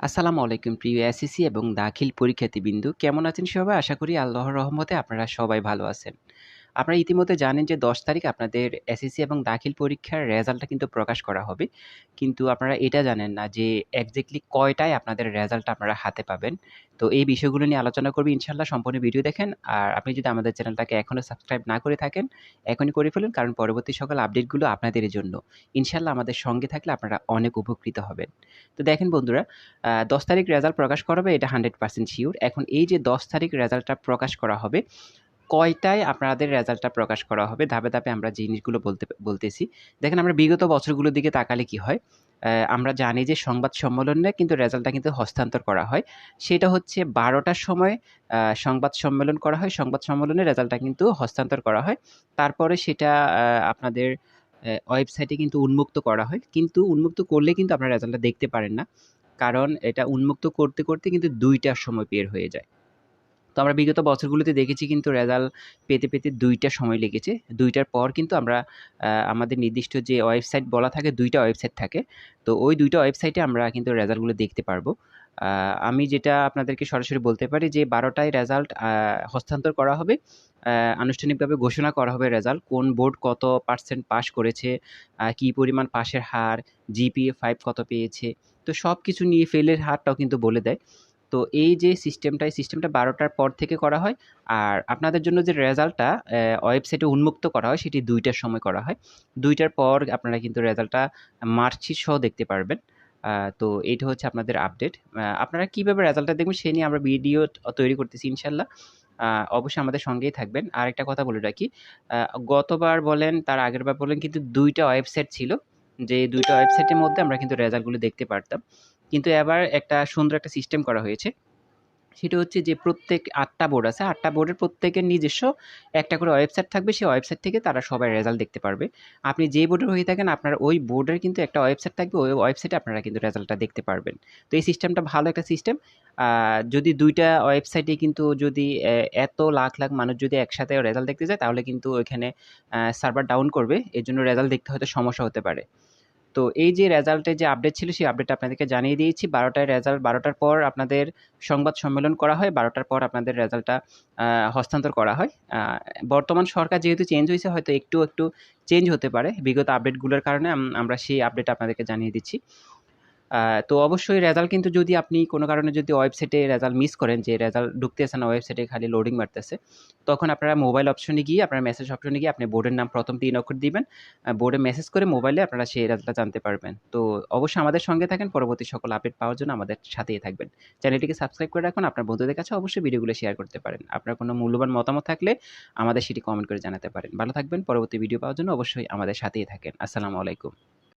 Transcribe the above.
আসসালামু আলাইকুম প্রিয় এসএসসি এবং দাখিল পরীক্ষার্থীবৃন্দু। কেমন আছেন সবাই? আশা করি আল্লাহর রহমতে আপনারা সবাই ভালো আছেন। আপনারা ইতিমধ্যে জানেন যে ১০ তারিখ আপনাদের এসএসসি এবং দাখিল পরীক্ষার রেজাল্টটা কিন্তু প্রকাশ করা হবে। কিন্তু আপনারা এটা জানেন না যে এক্সাক্টলি কয়টায় আপনাদের রেজাল্টটা আপনারা হাতে পাবেন। তো এই বিষয়গুলো নিয়ে আলোচনা করব ইনশাআল্লাহ। সম্পূর্ণ ভিডিও দেখেন। আর আপনি যদি আমাদের চ্যানেলটাকে এখনো সাবস্ক্রাইব না করে থাকেন, এখনই করে ফেলুন, কারণ পরবর্তী সকল আপডেটগুলো আপনাদেরই জন্য। ইনশাআল্লাহ আমাদের সঙ্গে থাকলে আপনারা অনেক উপকৃত হবেন। তো দেখেন বন্ধুরা, ১০ তারিখ রেজাল্ট প্রকাশ করা হবে, এটা 100% সিউর। এখন এই যে ১০ তারিখ রেজাল্টটা প্রকাশ করা হবে, কয়টায় আপনাদের রেজাল্টটা প্রকাশ করা হবে? ধাপে, ধাপে আমরা জিনিসগুলো বলতেছি। দেখেন, আমরা বিগত বছরগুলোর দিকে তাকালে কি হয়? আমরা জানি যে সংবাদ সম্মেলনে কিন্তু রেজাল্টটা কিন্তু হস্তান্তর করা হয়। সেটা হচ্ছে ১২ টার সময় সংবাদ সম্মেলন করা হয়। সংবাদ সম্মেলনে রেজাল্টটা কিন্তু হস্তান্তর করা হয়। তারপরে সেটা আপনাদের ওয়েবসাইটে কিন্তু উন্মুক্ত করা হয়। কিন্তু উন্মুক্ত করলে কিন্তু আপনারা রেজাল্টটা দেখতে পারেন না। কারণ এটা উন্মুক্ত করতে, করতে কিন্তু ২ টার সময় বের হয়ে যায়। তো আমরা বিগত বছরগুলোতে দেখেছি কিন্তু রেজাল্ট পেতে, পেতে ২ টা সময় লেগেছে। ২ টার পর কিন্তু আমরা আমাদের নির্দিষ্ট যে ওয়েবসাইট বলা থাকে, ২ টা ওয়েবসাইট থাকে। তো ওই ২ টা ওয়েবসাইটে আমরা কিন্তু রেজাল্টগুলো দেখতে পারবো। আমি যেটা আপনাদেরকে সরাসরি বলতে পারি যে ১২ টায় রেজাল্ট হস্তান্তর করা হবে। আনুষ্ঠানিকভাবে ঘোষণা করা হবে রেজাল্ট। কোন বোর্ড কত পার্সেন্ট পাস করেছে, কি পরিমাণ পাসের হার, জিপিএ ৫ কত পেয়েছে। তো সবকিছু নিয়ে ফেলের হারটাও কিন্তু বলে দেয়। তো এই যে সিস্টেমটা, এই সিস্টেমটা ১২ টার পর থেকে করা হয়। আর আপনাদের জন্য যে রেজাল্টটা ওয়েবসাইটে উন্মুক্ত করা হয়, সেটি ২ টার সময় করা হয়। ২ টার পর আপনারা কিন্তু রেজাল্টটা মার্কশিট সহ দেখতে পারবেন। তো এইটা হচ্ছে আপনাদের আপডেট। আপনারা কিভাবে রেজাল্টটা দেখবেন সে নিয়ে আমরা ভিডিও তৈরি করতেছি ইনশাআল্লাহ। অবশ্যই আমাদের সঙ্গেই থাকবেন। আরেকটা কথা বলে রাখি, আ গতবার বলেন, তার আগেরবার বলেন, কিন্তু ২ টা ওয়েবসাইট ছিল। যে ২ টা ওয়েবসাইটের মধ্যে আমরা কিন্তু রেজাল্টগুলো দেখতে পারতাম। কিন্তু এবার একটা সুন্দর একটা সিস্টেম করা হয়েছে। সেটা হচ্ছে যে প্রত্যেক ৮ টা বোর্ড আছে। ৮ টা বোর্ডের প্রত্যেকের নিজস্ব একটা করে ওয়েবসাইট থাকবে। সেই ওয়েবসাইট থেকে তারা সবাই রেজাল্ট দেখতে পারবে। আপনি যে বোর্ডের হয়ে থাকেন, আপনার ওই বোর্ডের কিন্তু একটা ওয়েবসাইট থাকবে। ওই ওয়েবসাইটে আপনারা কিন্তু রেজাল্টটা দেখতে পারবেন। তো এই সিস্টেমটা ভালো একটা সিস্টেম। আ যদি ২ টা ওয়েবসাইটে কিন্তু যদি এত লাখ, লাখ মানুষ যদি একসাথে রেজাল্ট দেখতে যায়, তাহলে কিন্তু ওইখানে সার্ভার ডাউন করবে। এজন্য রেজাল্ট দেখতে হয়তো সমস্যা হতে পারে। তো এই যে রেজাল্টের যে আপডেট ছিল, সেই আপডেটটা আপনাদেরকে জানিয়ে দিয়েছি। ১২ টায় রেজাল্ট, ১২ টার পর আপনাদের সংবাদ সম্মেলন করা হয়। ১২ টার পর আপনাদের রেজাল্টটা আ হস্তান্তর করা হয়। বর্তমান সরকার যেহেতু চেঞ্জ হইছে, হয়তো একটু, একটু চেঞ্জ হতে পারে। বিগত আপডেটগুলোর কারণে আমরা সেই আপডেট আপনাদেরকে জানিয়ে দিচ্ছি। আ তো অবশ্যই রেজাল্ট কিন্তু যদি আপনি কোনো কারণে যদি ওয়েবসাইটে রেজাল্ট মিস করেন, যে রেজাল্ট ঢুকতেছে না, ওয়েবসাইটে খালি লোডিং মারতেছে, তখন আপনারা মোবাইল অপশনে গিয়ে, আপনার মেসেজ অপশনে গিয়ে আপনি বোর্ডের নাম ১ম ৩ অক্ষর দিবেন। বোর্ডে মেসেজ করে মোবাইলে আপনারা সেই রেজাল্টটা জানতে পারবেন। তো অবশ্যই আমাদের সঙ্গে থাকেন। পরবর্তী সকল আপডেট পাওয়ার জন্য আমাদের সাথেই থাকবেন। চ্যানেলটিকে সাবস্ক্রাইব করে রাখুন। আপনার বন্ধুদের কাছে অবশ্যই ভিডিওগুলো শেয়ার করতে পারেন। আপনার কোনো মূল্যবান মতামত থাকলে আমাদের সেটি কমেন্ট করে জানাতে পারেন। ভালো থাকবেন। পরবর্তী ভিডিও পাওয়ার জন্য অবশ্যই আমাদের সাথেই থাকেন। আসসালামু আলাইকুম।